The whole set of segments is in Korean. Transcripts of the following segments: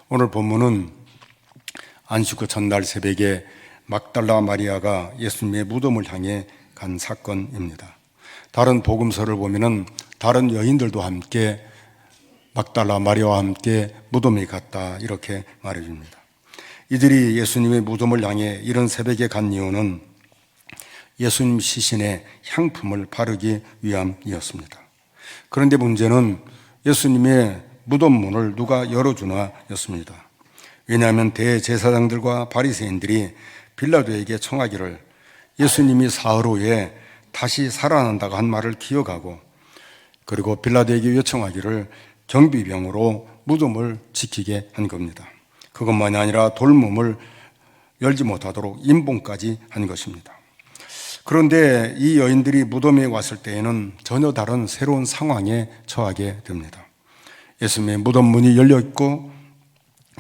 오늘 본문은 안식 후 전날 새벽에 막달라 마리아가 예수님의 무덤을 향해 간 사건입니다. 다른 복음서를 보면은 다른 여인들도 함께 막달라 마리아와 함께 무덤에 갔다 이렇게 말해줍니다. 이들이 예수님의 무덤을 향해 이런 새벽에 간 이유는 예수님 시신에 향품을 바르기 위함이었습니다. 그런데 문제는 예수님의 무덤 문을 누가 열어주나 였습니다. 왜냐하면 대제사장들과 바리새인들이 빌라도에게 청하기를 예수님이 사흘 후에 다시 살아난다고 한 말을 기억하고, 그리고 빌라도에게 요청하기를 경비병으로 무덤을 지키게 한 겁니다. 그것만이 아니라 돌문을 열지 못하도록 임봉까지 한 것입니다. 그런데 이 여인들이 무덤에 왔을 때에는 전혀 다른 새로운 상황에 처하게 됩니다. 예수님의 무덤 문이 열려 있고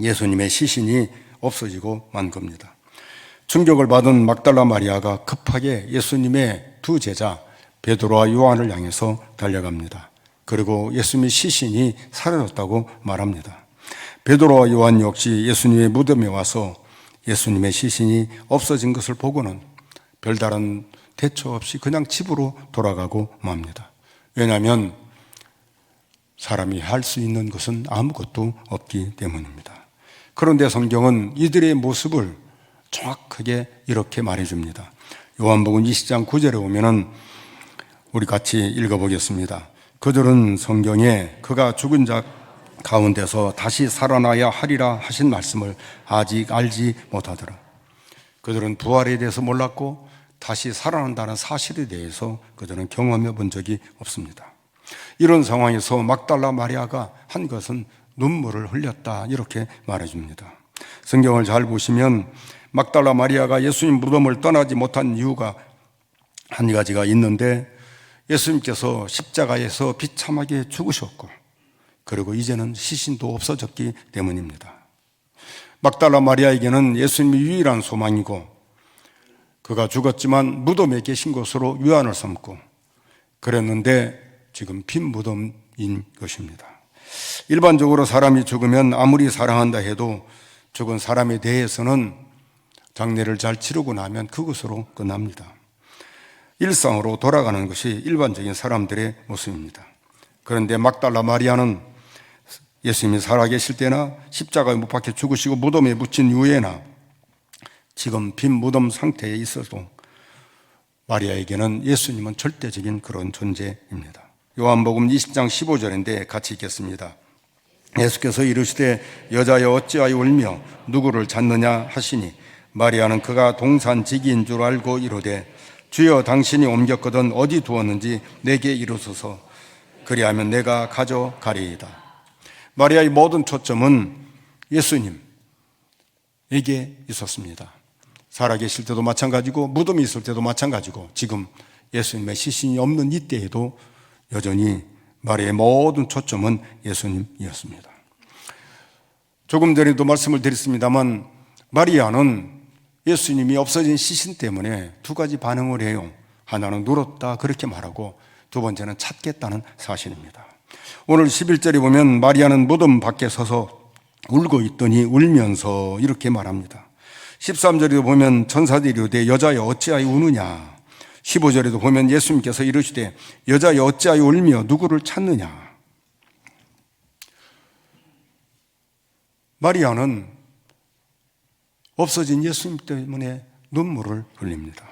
예수님의 시신이 없어지고 만 겁니다. 충격을 받은 막달라 마리아가 급하게 예수님의 두 제자 베드로와 요한을 향해서 달려갑니다. 그리고 예수님의 시신이 사라졌다고 말합니다. 베드로와 요한 역시 예수님의 무덤에 와서 예수님의 시신이 없어진 것을 보고는 별다른 대처 없이 그냥 집으로 돌아가고 맙니다. 왜냐하면 사람이 할 수 있는 것은 아무것도 없기 때문입니다. 그런데 성경은 이들의 모습을 정확하게 이렇게 말해줍니다. 요한복음 20장 9절에 보면은 우리 같이 읽어보겠습니다. 그들은 성경에 그가 죽은 자 가운데서 다시 살아나야 하리라 하신 말씀을 아직 알지 못하더라. 그들은 부활에 대해서 몰랐고 다시 살아난다는 사실에 대해서 그들은 경험해 본 적이 없습니다. 이런 상황에서 막달라 마리아가 한 것은 눈물을 흘렸다 이렇게 말해줍니다. 성경을 잘 보시면 막달라 마리아가 예수님 무덤을 떠나지 못한 이유가 한 가지가 있는데, 예수님께서 십자가에서 비참하게 죽으셨고 그리고 이제는 시신도 없어졌기 때문입니다. 막달라 마리아에게는 예수님이 유일한 소망이고, 그가 죽었지만 무덤에 계신 것으로 유언을 삼고 그랬는데 지금 빈 무덤인 것입니다. 일반적으로 사람이 죽으면 아무리 사랑한다 해도 죽은 사람에 대해서는 장례를 잘 치르고 나면 그것으로 끝납니다. 일상으로 돌아가는 것이 일반적인 사람들의 모습입니다. 그런데 막달라 마리아는 예수님이 살아계실 때나 십자가에 못 박혀 죽으시고 무덤에 묻힌 이후에나 지금 빈 무덤 상태에 있어도 마리아에게는 예수님은 절대적인 그런 존재입니다. 요한복음 20장 15절인데 같이 읽겠습니다. 예수께서 이르시되 여자여 어찌하여 울며 누구를 찾느냐 하시니 마리아는 그가 동산지기인 줄 알고 이르되 주여 당신이 옮겼거든 어디 두었는지 내게 이르소서 그리하면 내가 가져가리이다. 마리아의 모든 초점은 예수님에게 있었습니다. 살아계실 때도 마찬가지고 무덤이 있을 때도 마찬가지고 지금 예수님의 시신이 없는 이때에도 여전히 마리아의 모든 초점은 예수님이었습니다. 조금 전에도 말씀을 드렸습니다만 마리아는 예수님이 없어진 시신 때문에 두 가지 반응을 해요. 하나는 누렀다 그렇게 말하고 두 번째는 찾겠다는 사실입니다. 오늘 11절에 보면 마리아는 무덤 밖에 서서 울고 있더니 울면서 이렇게 말합니다. 13절에도 보면 천사들이 이르되 여자여 어찌하여 우느냐. 15절에도 보면 예수님께서 이르시되 여자여 어찌하여 울며 누구를 찾느냐. 마리아는 없어진 예수님 때문에 눈물을 흘립니다.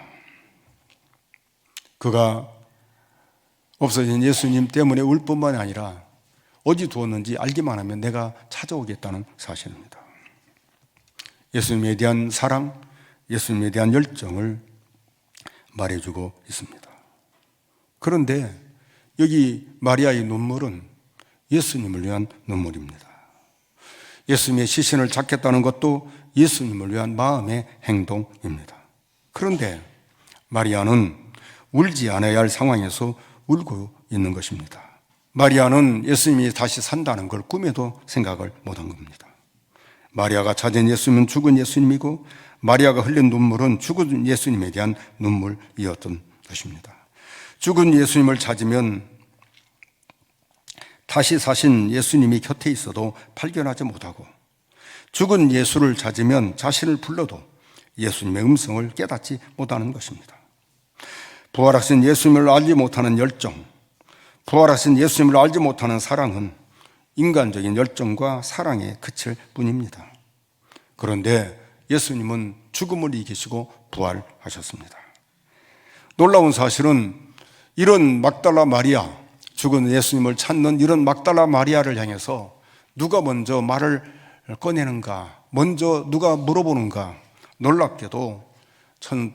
그가 없어진 예수님 때문에 울 뿐만 아니라 어디 두었는지 알기만 하면 내가 찾아오겠다는 사실입니다. 예수님에 대한 사랑, 예수님에 대한 열정을 말해주고 있습니다. 그런데 여기 마리아의 눈물은 예수님을 위한 눈물입니다. 예수님의 시신을 찾겠다는 것도 예수님을 위한 마음의 행동입니다. 그런데 마리아는 울지 않아야 할 상황에서 울고 있는 것입니다. 마리아는 예수님이 다시 산다는 걸 꿈에도 생각을 못한 겁니다. 마리아가 찾은 예수님은 죽은 예수님이고 마리아가 흘린 눈물은 죽은 예수님에 대한 눈물이었던 것입니다. 죽은 예수님을 찾으면 다시 사신 예수님이 곁에 있어도 발견하지 못하고, 죽은 예수를 찾으면 자신을 불러도 예수님의 음성을 깨닫지 못하는 것입니다. 부활하신 예수님을 알지 못하는 열정, 부활하신 예수님을 알지 못하는 사랑은 인간적인 열정과 사랑에 그칠 뿐입니다. 그런데 예수님은 죽음을 이기시고 부활하셨습니다. 놀라운 사실은 이런 막달라 마리아, 죽은 예수님을 찾는 이런 막달라 마리아를 향해서 누가 먼저 말을 꺼내는가, 먼저 누가 물어보는가. 놀랍게도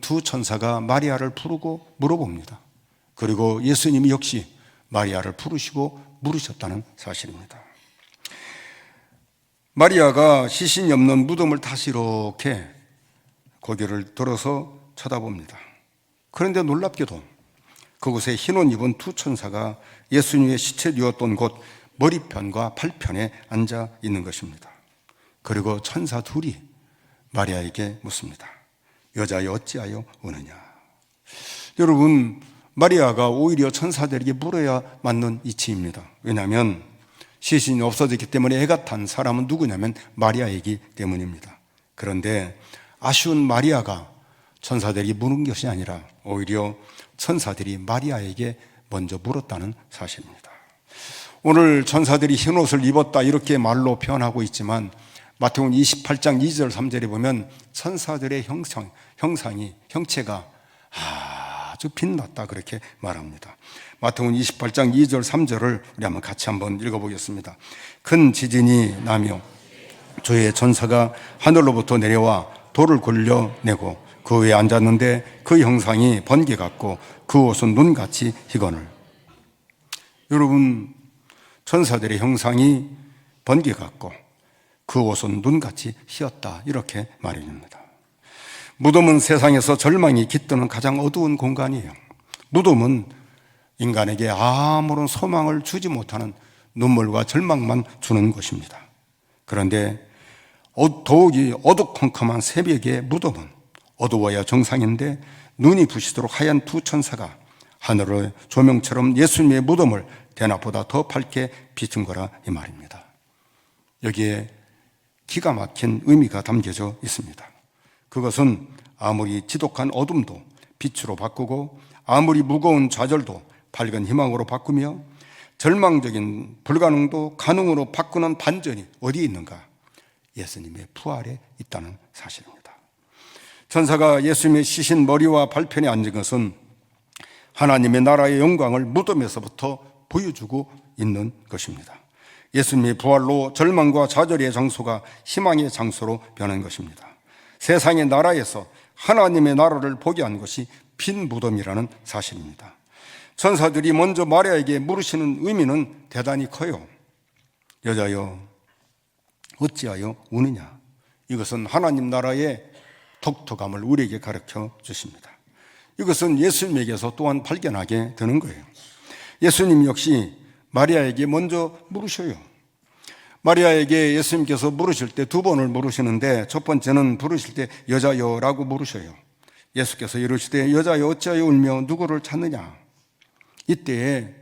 두 천사가 마리아를 부르고 물어봅니다. 그리고 예수님이 역시 마리아를 부르시고 물으셨다는 사실입니다. 마리아가 시신이 없는 무덤을 다시 이렇게 고개를 들어서 쳐다봅니다. 그런데 놀랍게도 그곳에 흰 옷 입은 두 천사가 예수님의 시체 누웠던 곳 머리편과 팔편에 앉아 있는 것입니다. 그리고 천사 둘이 마리아에게 묻습니다. 여자여 어찌하여 우느냐. 여러분, 마리아가 오히려 천사들에게 물어야 맞는 이치입니다. 왜냐하면 시신이 없어졌기 때문에 애가 탄 사람은 누구냐면 마리아이기 때문입니다. 그런데 아쉬운 마리아가 천사들이 묻는 것이 아니라 오히려 천사들이 마리아에게 먼저 물었다는 사실입니다. 오늘 천사들이 흰옷을 입었다 이렇게 말로 표현하고 있지만 마태복음 28장 2절 3절에 보면 천사들의 형체가 아주 빛났다 그렇게 말합니다. 마태복음 28장 2절 3절을 우리 한번 같이 한번 읽어보겠습니다. 큰 지진이 나며 주의 천사가 하늘로부터 내려와 돌을 굴려내고 그 위에 앉았는데 그 형상이 번개 같고 그 옷은 눈같이 희거늘. 여러분, 천사들의 형상이 번개 같고 그 옷은 눈같이 희었다 이렇게 말해줍니다. 무덤은 세상에서 절망이 깃드는 가장 어두운 공간이에요. 무덤은 인간에게 아무런 소망을 주지 못하는 눈물과 절망만 주는 것입니다. 그런데 더욱이 어두컴컴한 새벽의 무덤은 어두워야 정상인데 눈이 부시도록 하얀 두 천사가 하늘의 조명처럼 예수님의 무덤을 대낮보다 더 밝게 비춘 거라 이 말입니다. 여기에 기가 막힌 의미가 담겨져 있습니다. 그것은 아무리 지독한 어둠도 빛으로 바꾸고 아무리 무거운 좌절도 밝은 희망으로 바꾸며 절망적인 불가능도 가능으로 바꾸는 반전이 어디에 있는가? 예수님의 부활에 있다는 사실입니다. 천사가 예수님의 시신 머리와 발편에 앉은 것은 하나님의 나라의 영광을 무덤에서부터 보여주고 있는 것입니다. 예수님의 부활로 절망과 좌절의 장소가 희망의 장소로 변한 것입니다. 세상의 나라에서 하나님의 나라를 보게 한 것이 빈 무덤이라는 사실입니다. 천사들이 먼저 마리아에게 물으시는 의미는 대단히 커요. 여자여 어찌하여 우느냐. 이것은 하나님 나라의 독특함을 우리에게 가르쳐 주십니다. 이것은 예수님에게서 또한 발견하게 되는 거예요. 예수님 역시 마리아에게 먼저 물으셔요. 마리아에게 예수님께서 물으실 때 두 번을 물으시는데 첫 번째는 부르실 때 여자여라고 물으셔요. 예수께서 이르시되 여자여 어찌하여 울며 누구를 찾느냐. 이때에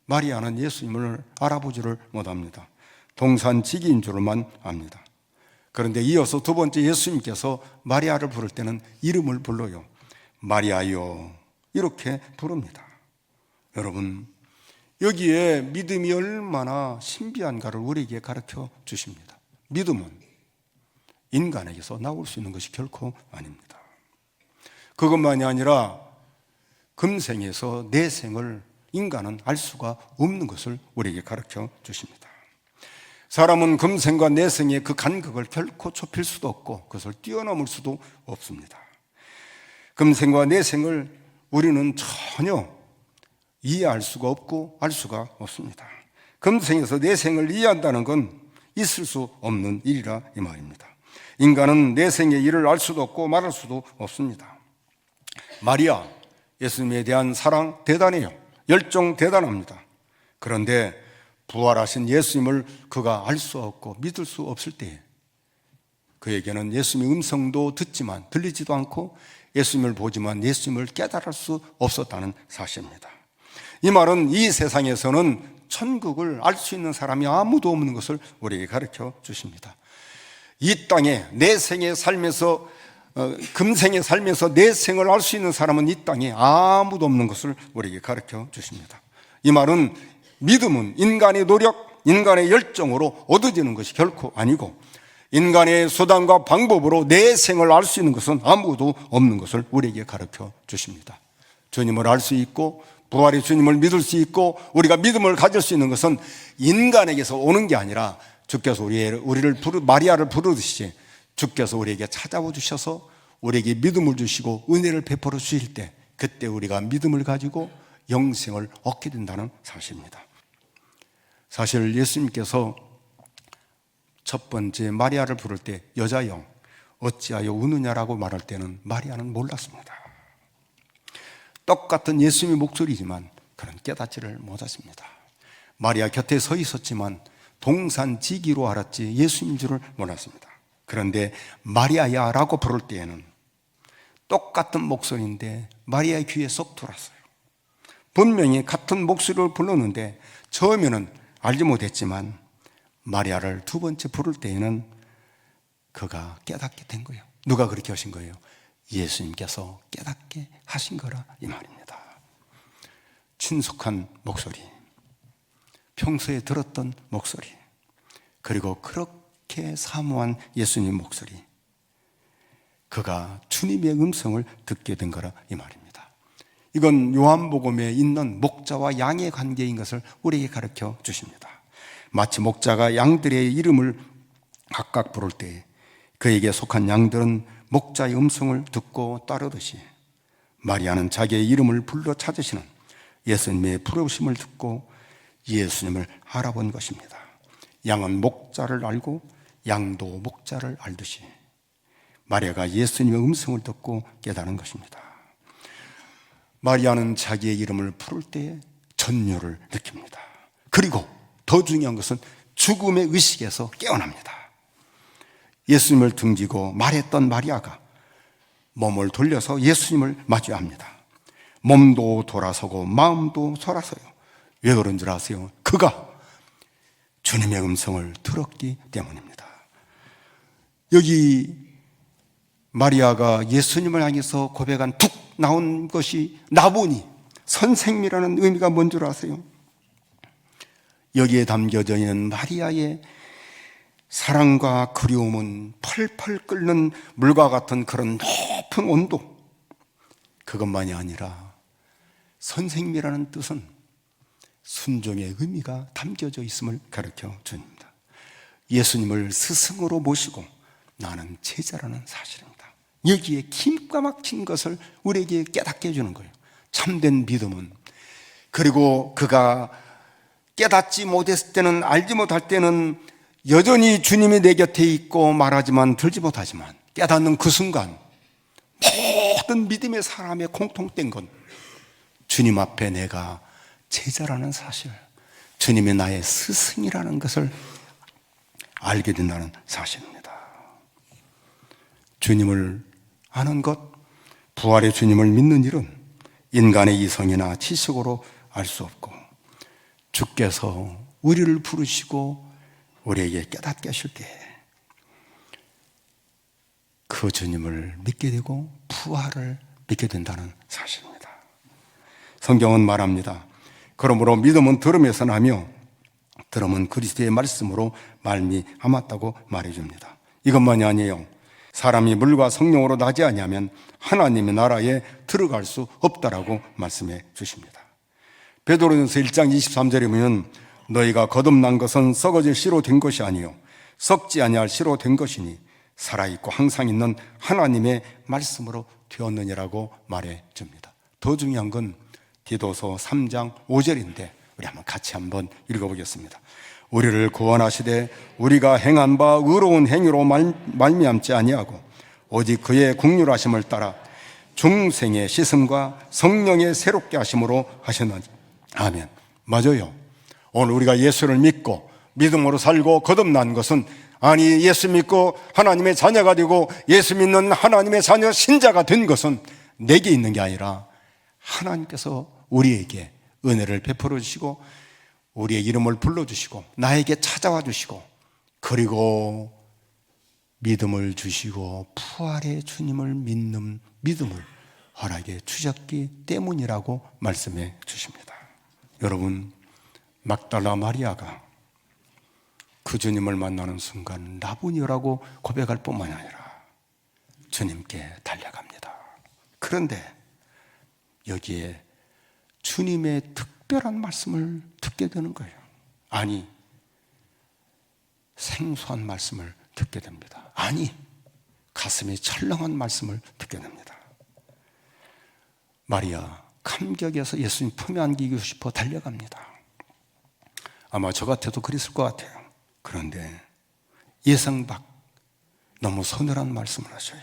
마리아는 예수님을 알아보지를 못합니다. 동산지기인 줄만 압니다. 그런데 이어서 두 번째 예수님께서 마리아를 부를 때는 이름을 불러요. 마리아여 이렇게 부릅니다. 여러분, 여기에 믿음이 얼마나 신비한가를 우리에게 가르쳐 주십니다. 믿음은 인간에게서 나올 수 있는 것이 결코 아닙니다. 그것만이 아니라 금생에서 내생을 인간은 알 수가 없는 것을 우리에게 가르쳐 주십니다. 사람은 금생과 내생의 그 간극을 결코 좁힐 수도 없고 그것을 뛰어넘을 수도 없습니다. 금생과 내생을 우리는 전혀 이해할 수가 없고 알 수가 없습니다. 금생에서 내생을 이해한다는 건 있을 수 없는 일이라 이 말입니다. 인간은 내생의 일을 알 수도 없고 말할 수도 없습니다. 마리아, 예수님에 대한 사랑 대단해요. 열정 대단합니다. 그런데 부활하신 예수님을 그가 알 수 없고 믿을 수 없을 때 그에게는 예수님의 음성도 듣지만 들리지도 않고 예수님을 보지만 예수님을 깨달을 수 없었다는 사실입니다. 이 말은 이 세상에서는 천국을 알 수 있는 사람이 아무도 없는 것을 우리에게 가르쳐 주십니다. 이 땅에 내 생에 살면서 금생에 살면서 내 생을 알 수 있는 사람은 이 땅에 아무도 없는 것을 우리에게 가르쳐 주십니다. 이 말은 믿음은 인간의 노력, 인간의 열정으로 얻어지는 것이 결코 아니고 인간의 수단과 방법으로 내 생을 알 수 있는 것은 아무도 없는 것을 우리에게 가르쳐 주십니다. 주님을 알 수 있고 부활의 주님을 믿을 수 있고 우리가 믿음을 가질 수 있는 것은 인간에게서 오는 게 아니라 주께서 마리아를 부르듯이 주께서 우리에게 찾아와 주셔서 우리에게 믿음을 주시고 은혜를 베풀어 주실 때 그때 우리가 믿음을 가지고 영생을 얻게 된다는 사실입니다. 사실 예수님께서 첫 번째 마리아를 부를 때 여자여 어찌하여 우느냐라고 말할 때는 마리아는 몰랐습니다. 똑같은 예수님의 목소리지만 그런 깨닫지를 못했습니다. 마리아 곁에 서 있었지만 동산지기로 알았지 예수님인 줄을 몰랐습니다. 그런데 마리아야 라고 부를 때에는 똑같은 목소리인데 마리아의 귀에 쏙 들어왔어요. 분명히 같은 목소리를 불렀는데 처음에는 알지 못했지만 마리아를 두 번째 부를 때에는 그가 깨닫게 된 거예요. 누가 그렇게 하신 거예요? 예수님께서 깨닫게 하신 거라 이 말입니다. 친숙한 목소리, 평소에 들었던 목소리, 그리고 그렇게 사모한 예수님 목소리, 그가 주님의 음성을 듣게 된 거라 이 말입니다. 이건 요한복음에 있는 목자와 양의 관계인 것을 우리에게 가르쳐 주십니다. 마치 목자가 양들의 이름을 각각 부를 때 그에게 속한 양들은 목자의 음성을 듣고 따르듯이 마리아는 자기의 이름을 불러 찾으시는 예수님의 부르심을 듣고 예수님을 알아본 것입니다. 양은 목자를 알고 양도 목자를 알듯이 마리아가 예수님의 음성을 듣고 깨달은 것입니다. 마리아는 자기의 이름을 부를 때에 전율을 느낍니다. 그리고 더 중요한 것은 죽음의 의식에서 깨어납니다. 예수님을 등지고 말했던 마리아가 몸을 돌려서 예수님을 마주합니다. 몸도 돌아서고 마음도 돌아서요. 왜 그런 줄 아세요? 그가 주님의 음성을 들었기 때문입니다. 여기 마리아가 예수님을 향해서 고백한 툭 나온 것이 나보니 선생님이라는 의미가 뭔 줄 아세요? 여기에 담겨져 있는 마리아의 사랑과 그리움은 펄펄 끓는 물과 같은 그런 높은 온도, 그것만이 아니라 선생님이라는 뜻은 순종의 의미가 담겨져 있음을 가르쳐 줍니다. 예수님을 스승으로 모시고 나는 제자라는 사실입니다. 여기에 기가 막힌 것을 우리에게 깨닫게 해주는 거예요. 참된 믿음은, 그리고 그가 깨닫지 못했을 때는, 알지 못할 때는 여전히 주님이 내 곁에 있고 말하지만 들지 못하지만 깨닫는 그 순간 모든 믿음의 사람의 공통된 건 주님 앞에 내가 제자라는 사실, 주님이 나의 스승이라는 것을 알게 된다는 사실입니다. 주님을 아는 것, 부활의 주님을 믿는 일은 인간의 이성이나 지식으로 알 수 없고 주께서 우리를 부르시고 우리에게 깨닫게 하실 때 그 주님을 믿게 되고 부활을 믿게 된다는 사실입니다. 성경은 말합니다. 그러므로 믿음은 들음에서 나며 들음은 그리스도의 말씀으로 말미암았다고 말해줍니다. 이것만이 아니에요. 사람이 물과 성령으로 나지 아니하면 하나님의 나라에 들어갈 수 없다라고 말씀해 주십니다. 베드로전서 1장 23절에 보면 너희가 거듭난 것은 썩어질 씨로 된 것이 아니요 썩지 아니할 씨로 된 것이니 살아있고 항상 있는 하나님의 말씀으로 되었느니라고 말해줍니다. 더 중요한 건 디도서 3장 5절인데 우리 같이 한번 읽어보겠습니다. 우리를 구원하시되 우리가 행한 바 의로운 행위로 말미암지 아니하고 오직 그의 긍휼하심을 따라 중생의 씻음과 성령의 새롭게 하심으로 하셨나니. 아멘. 맞아요. 오늘 우리가 예수를 믿고 믿음으로 살고 거듭난 것은, 아니 예수 믿고 하나님의 자녀가 되고 예수 믿는 하나님의 자녀 신자가 된 것은 내게 있는 게 아니라 하나님께서 우리에게 은혜를 베풀어 주시고 우리의 이름을 불러주시고 나에게 찾아와 주시고 그리고 믿음을 주시고 부활의 주님을 믿는 믿음을 허락해 주셨기 때문이라고 말씀해 주십니다. 여러분, 막달라 마리아가 그 주님을 만나는 순간 나분이라고 고백할 뿐만 아니라 주님께 달려갑니다. 그런데 여기에 주님의 특별한 말씀을 듣게 되는 거예요. 아니, 생소한 말씀을 듣게 됩니다. 아니, 가슴이 철렁한 말씀을 듣게 됩니다. 마리아 감격에서 예수님 품에 안기고 싶어 달려갑니다. 아마 저 같아도 그랬을 것 같아요. 그런데 예상 밖 너무 서늘한 말씀을 하셔요.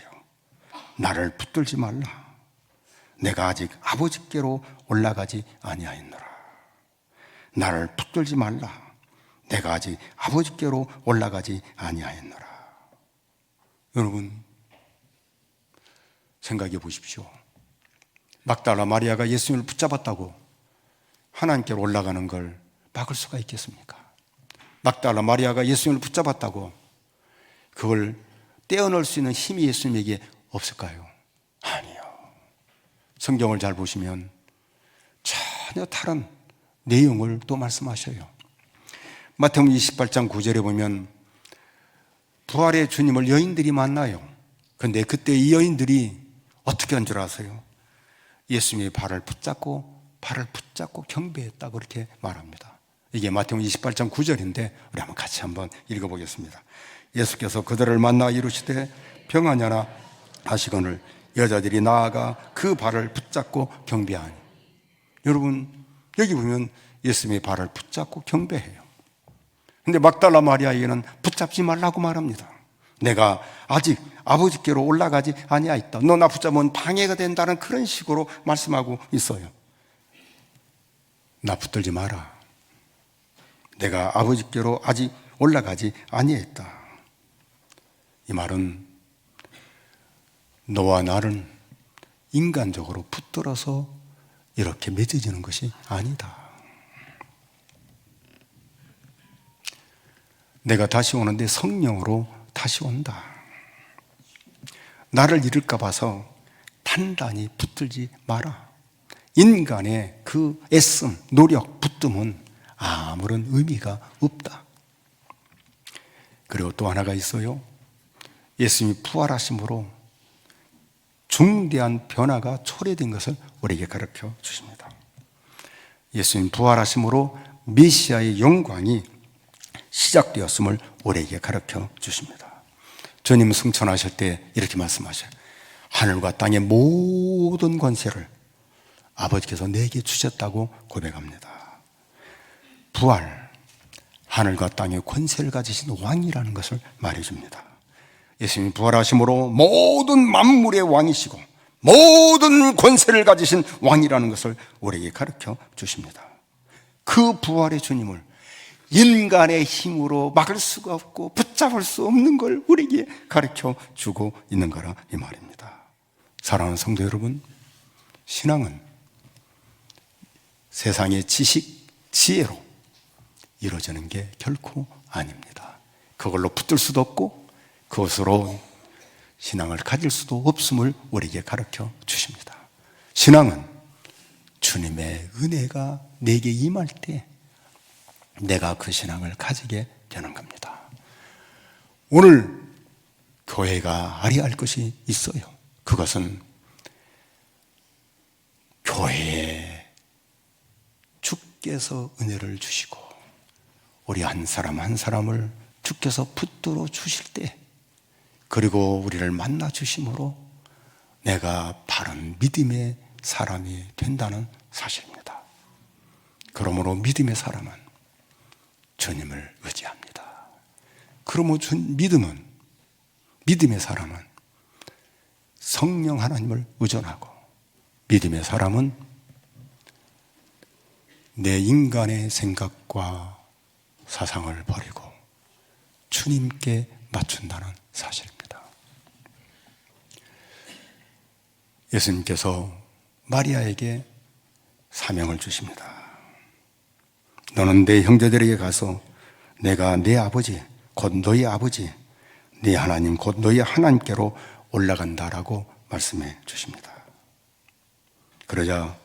나를 붙들지 말라. 내가 아직 아버지께로 올라가지 아니하였노라. 나를 붙들지 말라. 내가 아직 아버지께로 올라가지 아니하였노라. 여러분, 생각해 보십시오. 막달라 마리아가 예수님을 붙잡았다고 하나님께로 올라가는 걸 막을 수가 있겠습니까? 막달라 마리아가 예수님을 붙잡았다고 그걸 떼어놓을 수 있는 힘이 예수님에게 없을까요? 아니요. 성경을 잘 보시면 전혀 다른 내용을 또 말씀하셔요. 마태복음 28장 9절에 보면 부활의 주님을 여인들이 만나요. 그런데 그때 이 여인들이 어떻게 한 줄 아세요? 예수님의 발을 붙잡고 경배했다 그렇게 말합니다. 이게 마태복음 28장 9절인데 우리 한번 같이 한번 읽어보겠습니다. 예수께서 그들을 만나 이르시되 평안하냐 하시거늘 여자들이 나아가 그 발을 붙잡고 경배하니. 여러분, 여기 보면 예수님의 발을 붙잡고 경배해요. 근데 막달라 마리아에게는 붙잡지 말라고 말합니다. 내가 아직 아버지께로 올라가지 아니하였다. 너 나 붙잡으면 방해가 된다는 그런 식으로 말씀하고 있어요. 나 붙들지 마라. 내가 아버지께로 아직 올라가지 아니했다. 이 말은 너와 나는 인간적으로 붙들어서 이렇게 맺어지는 것이 아니다. 내가 다시 오는데 성령으로 다시 온다. 나를 잃을까 봐서 단단히 붙들지 마라. 인간의 그 애씀, 노력, 붙듦은 아무런 의미가 없다. 그리고 또 하나가 있어요. 예수님이 부활하심으로 중대한 변화가 초래된 것을 우리에게 가르쳐 주십니다. 예수님 부활하심으로 메시아의 영광이 시작되었음을 우리에게 가르쳐 주십니다. 주님 승천하실 때 이렇게 말씀하셔요. 하늘과 땅의 모든 권세를 아버지께서 내게 주셨다고 고백합니다. 부활, 하늘과 땅의 권세를 가지신 왕이라는 것을 말해줍니다. 예수님이 부활하심으로 모든 만물의 왕이시고 모든 권세를 가지신 왕이라는 것을 우리에게 가르쳐 주십니다. 그 부활의 주님을 인간의 힘으로 막을 수가 없고 붙잡을 수 없는 걸 우리에게 가르쳐 주고 있는 거라 이 말입니다. 사랑하는 성도 여러분, 신앙은 세상의 지식, 지혜로 이루어지는 게 결코 아닙니다. 그걸로 붙들 수도 없고 그것으로 신앙을 가질 수도 없음을 우리에게 가르쳐 주십니다. 신앙은 주님의 은혜가 내게 임할 때 내가 그 신앙을 가지게 되는 겁니다. 오늘 교회가 알아야 할 것이 있어요. 그것은 교회에 주께서 은혜를 주시고 우리 한 사람 한 사람을 주께서 붙들어 주실 때, 그리고 우리를 만나 주심으로 내가 바른 믿음의 사람이 된다는 사실입니다. 그러므로 믿음의 사람은 주님을 의지합니다. 그러므로 믿음의 사람은 성령 하나님을 의존하고, 믿음의 사람은 내 인간의 생각과 사상을 버리고 주님께 맞춘다는 사실입니다. 예수님께서 마리아에게 사명을 주십니다. 너는 내 형제들에게 가서 내가 내 아버지, 곧 너희 아버지, 네 하나님, 곧 너희 하나님께로 올라간다라고 말씀해 주십니다. 그러자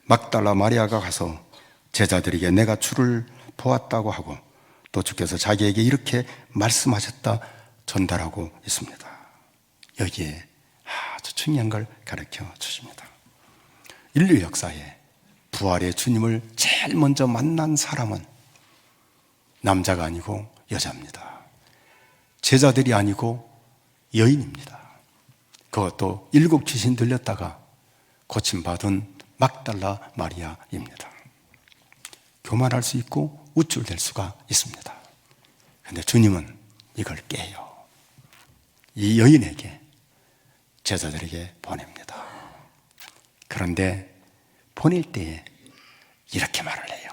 막달라 마리아가 가서 제자들에게 내가 주를 보았다고 하고 또 주께서 자기에게 이렇게 말씀하셨다 전달하고 있습니다. 여기에 아주 중요한 걸 가르쳐 주십니다. 인류 역사에 부활의 주님을 제일 먼저 만난 사람은 남자가 아니고 여자입니다. 제자들이 아니고 여인입니다. 그것도 7 귀신 들렸다가 고침받은 막달라 마리아입니다. 교만할 수 있고 우쭐댈 수가 있습니다. 그런데 주님은 이걸 깨요. 이 여인에게, 제자들에게 보냅니다. 그런데 보낼 때에 이렇게 말을 해요.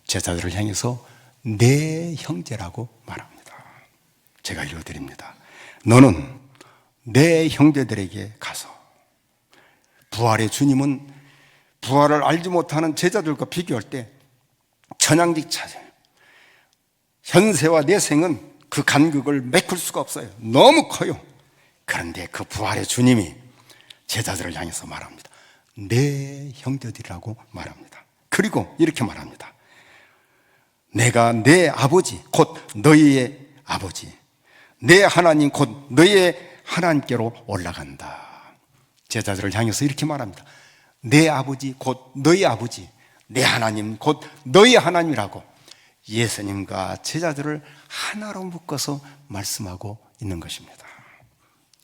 제자들을 향해서 내 형제라고 말합니다. 제가 읽어드립니다. 너는 내 형제들에게 가서, 부활의 주님은 부활을 알지 못하는 제자들과 비교할 때 천양직차예요. 현세와 내생은 그 간극을 메꿀 수가 없어요. 너무 커요. 그런데 그 부활의 주님이 제자들을 향해서 말합니다. 내 형제들이라고 말합니다. 그리고 이렇게 말합니다. 내가 내 아버지 곧 너희의 아버지, 내 하나님 곧 너희의 하나님께로 올라간다. 제자들을 향해서 이렇게 말합니다. 내 아버지 곧 너희 아버지, 내 하나님 곧 너희 하나님이라고 예수님과 제자들을 하나로 묶어서 말씀하고 있는 것입니다.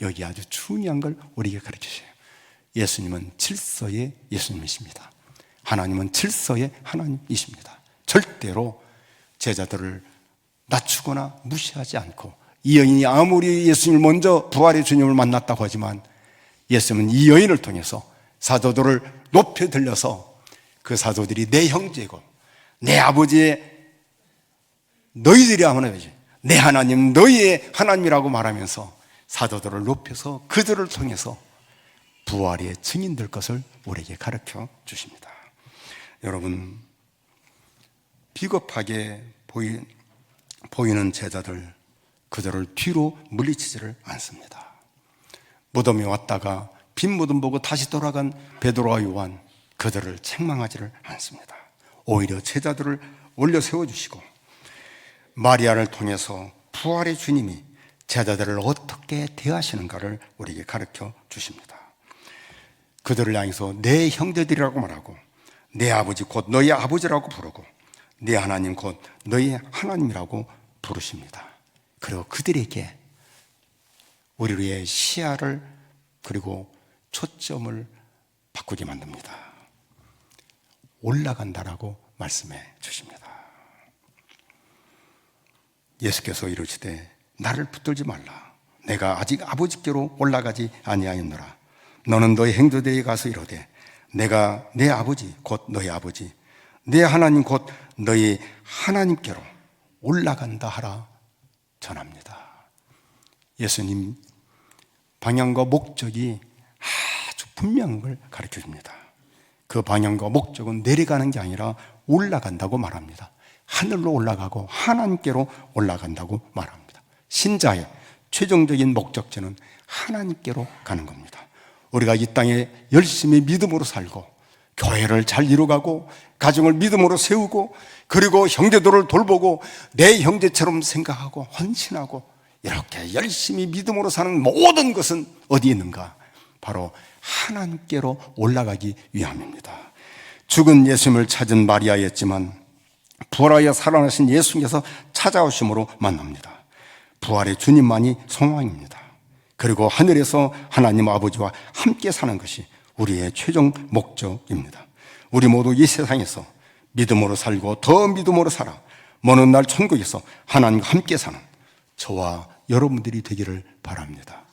여기 아주 중요한 걸 우리에게 가르치셔요. 예수님은 질서의 예수님이십니다. 하나님은 질서의 하나님이십니다. 절대로 제자들을 낮추거나 무시하지 않고, 이 여인이 아무리 예수님을 먼저 부활의 주님을 만났다고 하지만 예수님은 이 여인을 통해서 사도들을 높여 들려서 그 사도들이 내 형제고 내 아버지의 너희들이 하나님이지, 내 하나님 너희의 하나님이라고 말하면서 사도들을 높여서 그들을 통해서 부활의 증인 될 것을 우리에게 가르쳐 주십니다. 여러분, 비겁하게 보이는 제자들, 그들을 뒤로 물리치지를 않습니다. 무덤에 왔다가 빈 무덤 보고 다시 돌아간 베드로와 요한, 그들을 책망하지를 않습니다. 오히려 제자들을 올려 세워주시고 마리아를 통해서 부활의 주님이 제자들을 어떻게 대하시는가를 우리에게 가르쳐 주십니다. 그들을 향해서 내 형제들이라고 말하고 내 아버지 곧 너희 아버지라고 부르고 내 하나님 곧 너희 하나님이라고 부르십니다. 그리고 그들에게 우리의 시야를 그리고 초점을 바꾸게 만듭니다. 올라간다라고 말씀해 주십니다. 예수께서 이르시되 나를 붙들지 말라. 내가 아직 아버지께로 올라가지 아니하였노라. 너는 너희 형제들에게 가서 이르되 내가 내 아버지 곧 너희 아버지, 내 하나님 곧 너희 하나님께로 올라간다 하라 전합니다. 예수님 방향과 목적이 아주 분명한 걸 가르쳐 줍니다. 그 방향과 목적은 내려가는 게 아니라 올라간다고 말합니다. 하늘로 올라가고 하나님께로 올라간다고 말합니다. 신자의 최종적인 목적지는 하나님께로 가는 겁니다. 우리가 이 땅에 열심히 믿음으로 살고 교회를 잘 이루어가고 가정을 믿음으로 세우고 그리고 형제들을 돌보고 내 형제처럼 생각하고 헌신하고 이렇게 열심히 믿음으로 사는 모든 것은 어디에 있는가? 바로 하나님께로 올라가기 위함입니다. 죽은 예수님을 찾은 마리아였지만 부활하여 살아나신 예수님께서 찾아오심으로 만납니다. 부활의 주님만이 소망입니다. 그리고 하늘에서 하나님 아버지와 함께 사는 것이 우리의 최종 목적입니다. 우리 모두 이 세상에서 믿음으로 살고 더 믿음으로 살아 먼 날 천국에서 하나님과 함께 사는 저와 여러분들이 되기를 바랍니다.